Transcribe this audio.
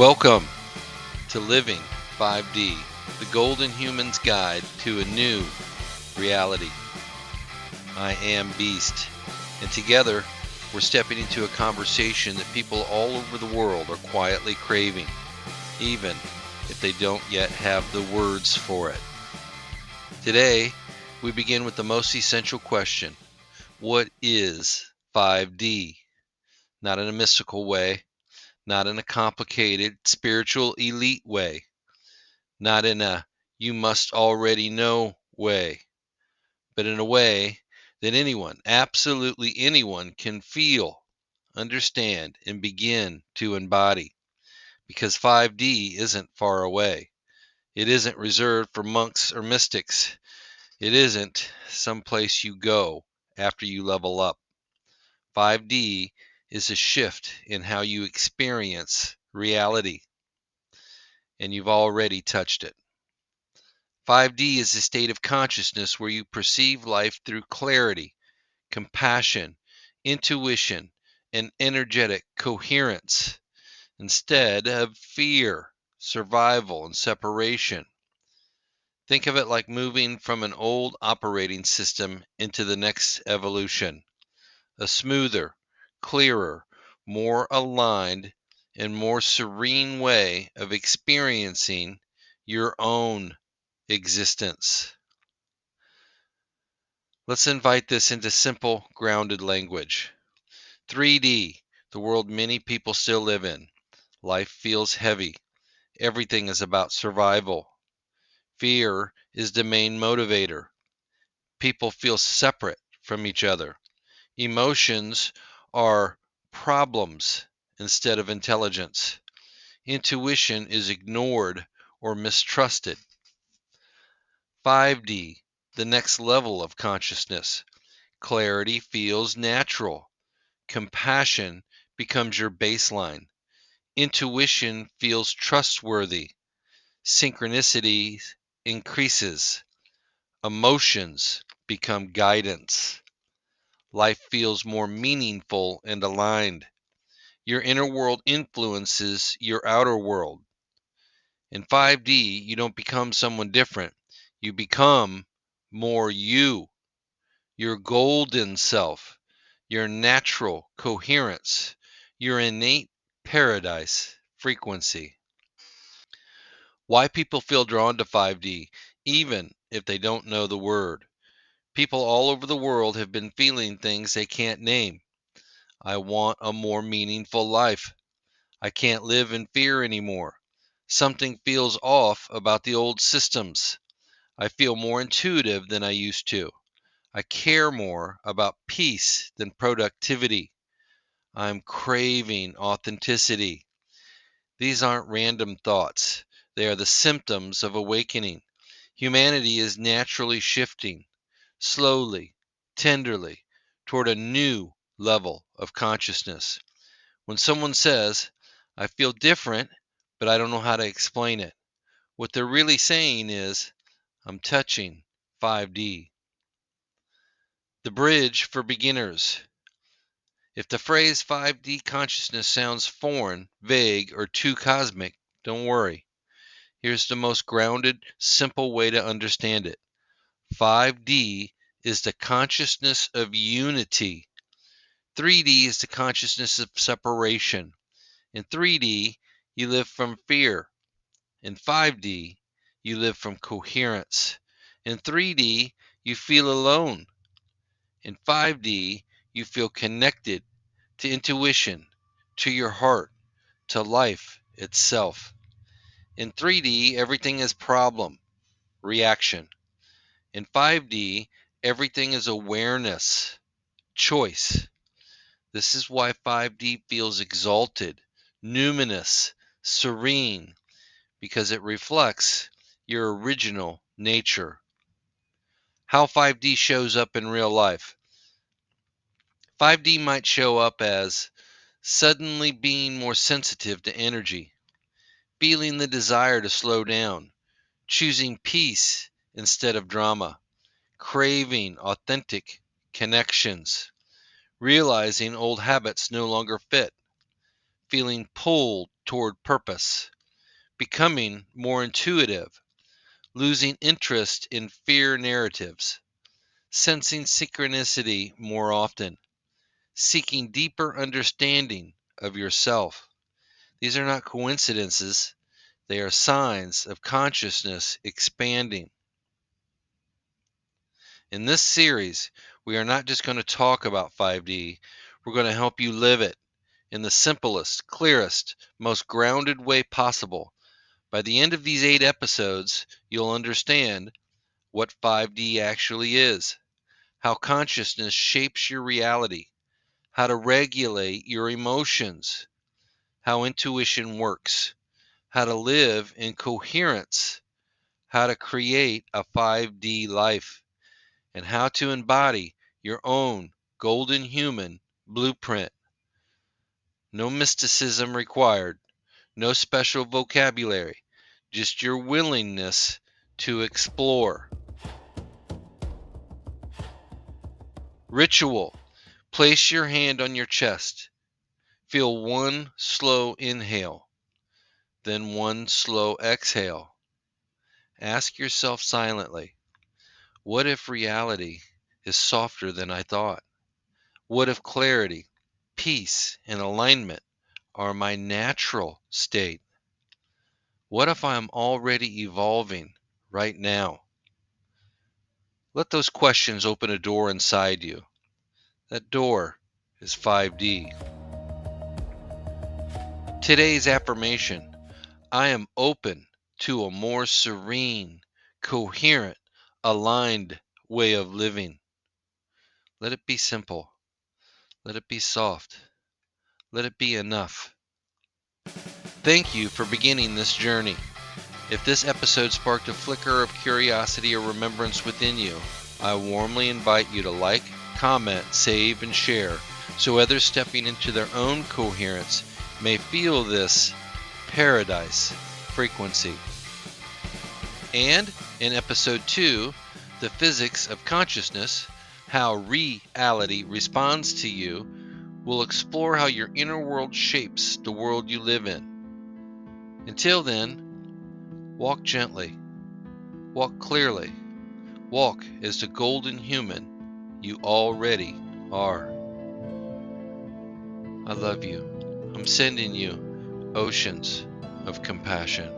Welcome to Living 5D, the Golden Human's Guide to a New Reality. I am Beast, and together we're stepping into a conversation that people all over the world are quietly craving, even if they don't yet have the words for it. Today, we begin with the most essential question: what is 5D? Not in a mystical way, not in a complicated spiritual elite way, not in a you must already know way, but in a way that anyone, absolutely anyone, can feel, understand, and begin to embody. Because 5D isn't far away. It isn't reserved for monks or mystics. It isn't someplace you go after you level up. 5D is a shift in how you experience reality, and you've already touched it. 5D is a state of consciousness where you perceive life through clarity, compassion, intuition, and energetic coherence instead of fear, survival, and separation. Think of it like moving from an old operating system into the next evolution, a smoother, clearer, more aligned, and more serene way of experiencing your own existence. Let's invite this into simple, grounded language. 3D, the world many people still live in. Life feels heavy. Everything is about survival. Fear is the main motivator. People feel separate from each other. Emotions are problems instead of intelligence. Intuition is ignored or mistrusted. 5D, the next level of consciousness. Clarity feels natural. Compassion becomes your baseline. Intuition feels trustworthy. Synchronicity increases. Emotions become guidance. Life feels more meaningful and aligned. Your inner world influences your outer world. In 5D, you don't become someone different. You become more you, your golden self, your natural coherence, your innate paradise frequency. Why people feel drawn to 5D, even if they don't know the word. People all over the world have been feeling things they can't name. I want a more meaningful life. I can't live in fear anymore. Something feels off about the old systems. I feel more intuitive than I used to. I care more about peace than productivity. I'm craving authenticity. These aren't random thoughts. They are the symptoms of awakening. Humanity is naturally shifting, slowly, tenderly, toward a new level of consciousness. When someone says, I feel different, but I don't know how to explain it, what they're really saying is, I'm touching 5D. The bridge for beginners. If the phrase 5D consciousness sounds foreign, vague, or too cosmic, don't worry. Here's the most grounded, simple way to understand it. 5D is the consciousness of unity. 3D is the consciousness of separation. In 3D, you live from fear. In 5D, you live from coherence. In 3D, you feel alone. In 5D, you feel connected to intuition, to your heart, to life itself. In 3D, everything is problem, reaction. In 5D, everything is awareness, choice. This is why 5D feels exalted, numinous, serene, because it reflects your original nature. How 5D shows up in real life. 5D might show up as suddenly being more sensitive to energy, feeling the desire to slow down, choosing peace instead of drama, craving authentic connections, realizing old habits no longer fit, feeling pulled toward purpose, becoming more intuitive, losing interest in fear narratives, sensing synchronicity more often, seeking deeper understanding of yourself. These are not coincidences, they are signs of consciousness expanding. In this series, we are not just going to talk about 5D, we're going to help you live it in the simplest, clearest, most grounded way possible. By the end of these 8 episodes, you'll understand what 5D actually is, how consciousness shapes your reality, how to regulate your emotions, how intuition works, how to live in coherence, how to create a 5D life, and how to embody your own golden human blueprint. No mysticism required, no special vocabulary, just your willingness to explore. Ritual. Place your hand on your chest. Feel one slow inhale, then one slow exhale. Ask yourself silently, what if reality is softer than I thought? What if clarity, peace, and alignment are my natural state? What if I am already evolving right now? Let those questions open a door inside you. That door is 5D. Today's affirmation: I am open to a more serene, coherent, aligned way of living. Let it be simple. Let it be soft. Let it be enough. Thank you for beginning this journey. If this episode sparked a flicker of curiosity or remembrance within you, I warmly invite you to like, comment, save, and share so others stepping into their own coherence may feel this paradise frequency. And in episode 2, The Physics of Consciousness, How Reality Responds to You, we'll explore how your inner world shapes the world you live in. Until then, walk gently, walk clearly, walk as the golden human you already are. I love you. I'm sending you oceans of compassion.